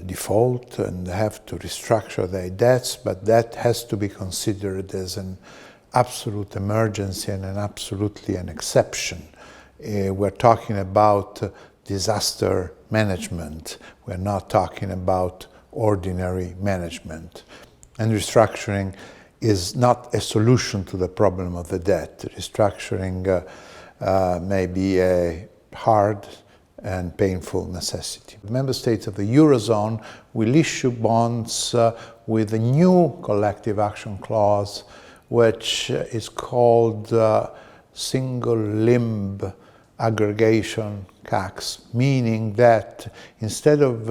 default and have to restructure their debts, but that has to be considered as an absolute emergency and absolutely an exception. We're talking about disaster management. We're not talking about ordinary management. And restructuring is not a solution to the problem of the debt. Restructuring may be a hard and painful necessity. Member states of the Eurozone will issue bonds with a new collective action clause, which is called single limb aggregation tax, meaning that instead of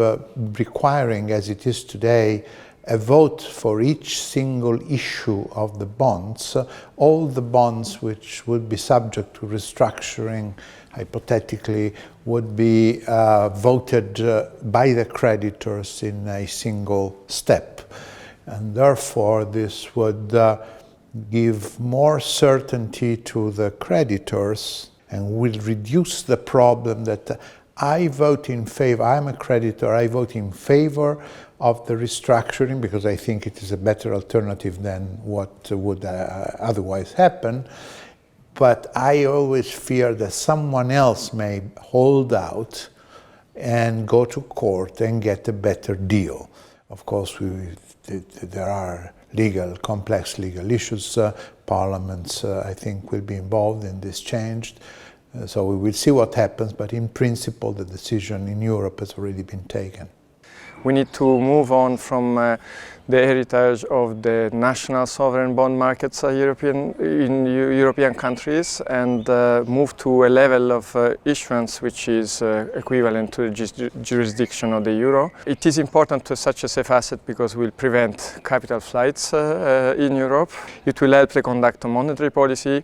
requiring, as it is today, a vote for each single issue of the bonds, all the bonds which would be subject to restructuring, hypothetically, would be voted by the creditors in a single step. And therefore, this would give more certainty to the creditors and will reduce the problem that I vote in favor, I'm a creditor, I vote in favor of the restructuring because I think it is a better alternative than what would otherwise happen. But I always fear that someone else may hold out and go to court and get a better deal. Of course, there are complex legal issues. Parliaments, I think, will be involved in this change. So we will see what happens, but in principle, the decision in Europe has already been taken. We need to move on from the heritage of the national sovereign bond markets in European countries and move to a level of issuance which is equivalent to the jurisdiction of the euro. It is important to such a safe asset because it will prevent capital flights in Europe. It will help the conduct of monetary policy,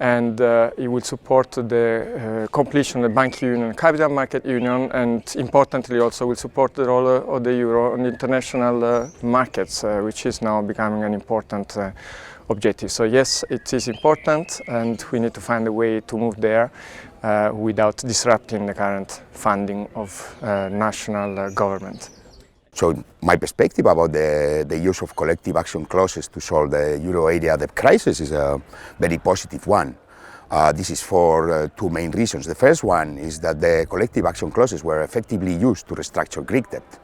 and it will support the completion of the banking union, capital market union, and importantly also will support the role of the euro on international markets, which is now becoming an important objective. So yes, it is important, and we need to find a way to move there without disrupting the current funding of national government. So my perspective about the use of collective action clauses to solve the euro area debt crisis is a very positive one. This is for two main reasons. The first one is that the collective action clauses were effectively used to restructure Greek debt.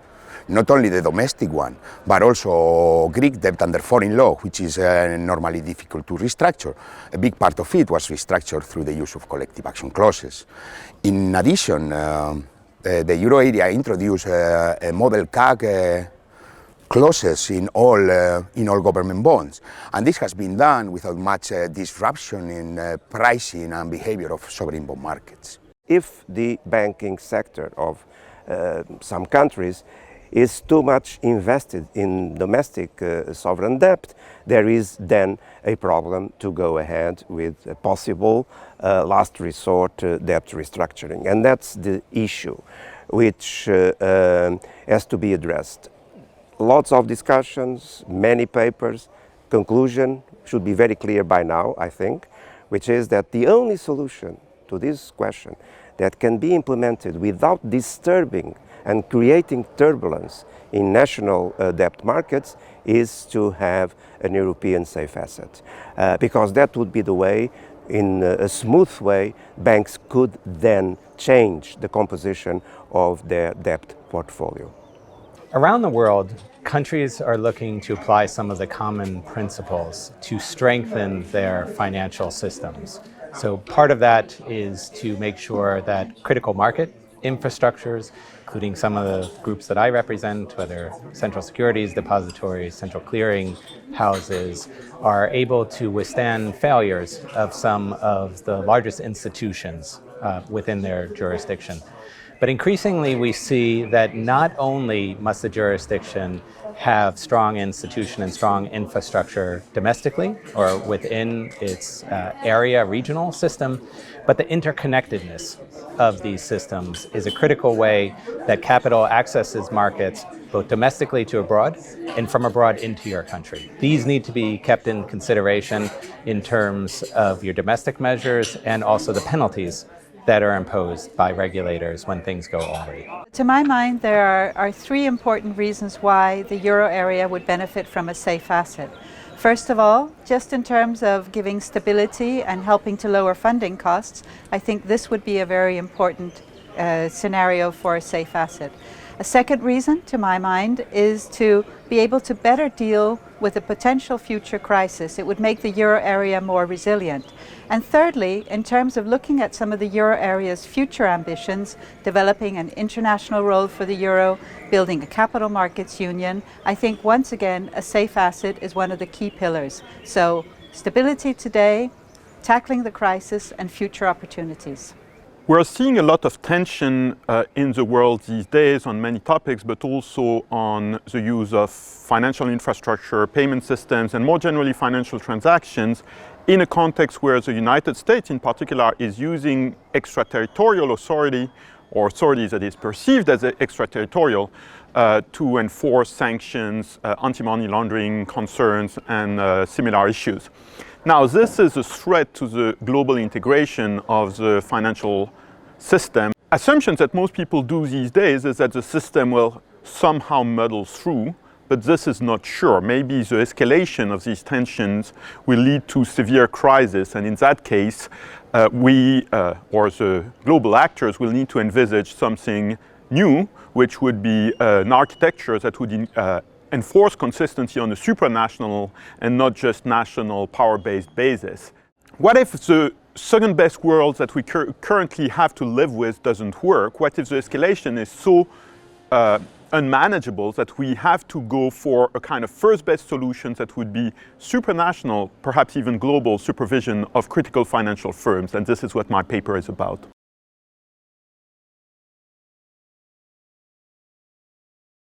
Not only the domestic one, but also Greek debt under foreign law, which is normally difficult to restructure. A big part of it was restructured through the use of collective action clauses. In addition, the euro area introduced a model CAG clauses in all government bonds, and this has been done without much disruption in pricing and behavior of sovereign bond markets. If the banking sector of some countries is too much invested in domestic sovereign debt, there is then a problem to go ahead with a possible last resort debt restructuring. And that's the issue which has to be addressed. Lots of discussions, many papers. Conclusion should be very clear by now, I think, which is that the only solution to this question that can be implemented without disturbing and creating turbulence in national debt markets is to have an European safe asset. Because that would be the way, in a smooth way, banks could then change the composition of their debt portfolio. Around the world, countries are looking to apply some of the common principles to strengthen their financial systems. So part of that is to make sure that critical market infrastructures, including some of the groups that I represent, whether central securities depositories, central clearing houses, are able to withstand failures of some of the largest institutions within their jurisdiction. But increasingly we see that not only must the jurisdiction have strong institution and strong infrastructure domestically or within its area regional system, but the interconnectedness of these systems is a critical way that capital accesses markets both domestically to abroad and from abroad into your country. These need to be kept in consideration in terms of your domestic measures and also the penalties that are imposed by regulators when things go awry? To my mind, there are three important reasons why the euro area would benefit from a safe asset. First of all, just in terms of giving stability and helping to lower funding costs, I think this would be a very important scenario for a safe asset. A second reason, to my mind, is to be able to better deal with a potential future crisis. It would make the euro area more resilient. And thirdly, in terms of looking at some of the euro area's future ambitions, developing an international role for the euro, building a capital markets union, I think once again a safe asset is one of the key pillars. So stability today, tackling the crisis and future opportunities. We're seeing a lot of tension in the world these days on many topics, but also on the use of financial infrastructure, payment systems, and more generally financial transactions in a context where the United States in particular is using extraterritorial authority or authority that is perceived as extraterritorial to enforce sanctions, anti-money laundering concerns, and similar issues. Now, this is a threat to the global integration of the financial system. Assumptions that most people do these days is that the system will somehow muddle through, but this is not sure. Maybe the escalation of these tensions will lead to severe crisis, and in that case, we or the global actors will need to envisage something new, which would be an architecture that would enforce consistency on a supranational and not just national power-based basis. What if the second best world that we currently have to live with doesn't work? What if the escalation is so unmanageable that we have to go for a kind of first best solution that would be supranational, perhaps even global supervision of critical financial firms? And this is what my paper is about.